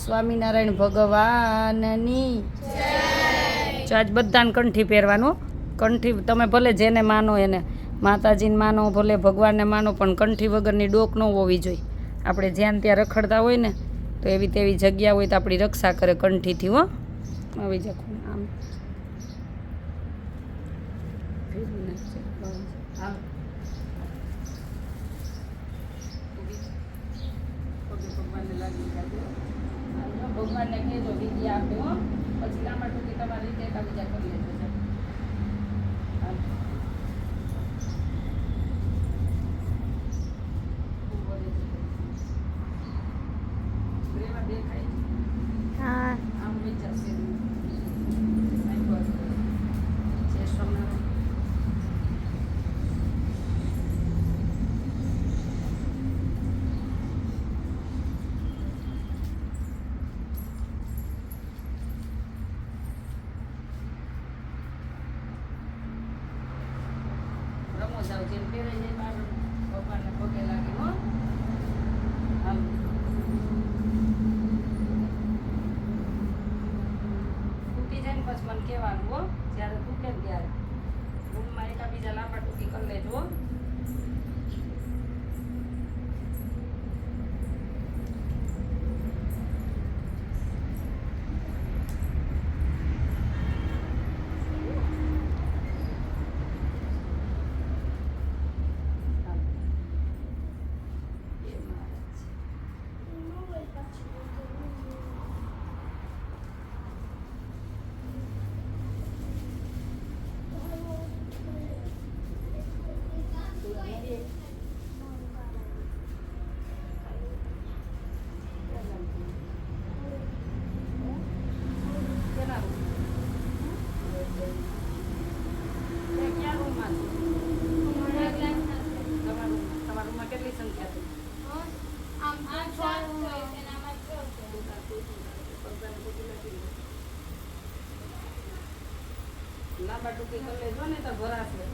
સ્વામિનારાયણ ભગવાનની જય. આજ બધાને કંઠી પહેરવાનું. કંઠી તમે ભલે જેને માનો એને, માતાજીને માનો, ભલે ભગવાનને માનો, પણ કંઠી વગરની ડોક ન હોવી જોઈએ. આપણે જ્યાં ત્યાં રખડતા હોય ને તો એવી તેવી જગ્યા હોય તો આપણી રક્ષા કરે કંઠીથી. હો આવી જાવ આમ ભગવાનને કહેજો વિદ્યા આપે. હો પછી લાંબા ટૂંકી તમારી રીતે બીજા કરી લેજો. જેમ પહેરાઈ જાય બાર ભગવાનને પગે લાગે. હો હાલ તૂટી જાય ને પછી મને કહેવાનું. હો જ્યારે તૂટે ને ત્યારે રૂમમાં એકાબીજા લાંબા ટૂંકી કરી લેજો. લાંબા ટૂંકી કરી લેજો ને તો ભરાશે.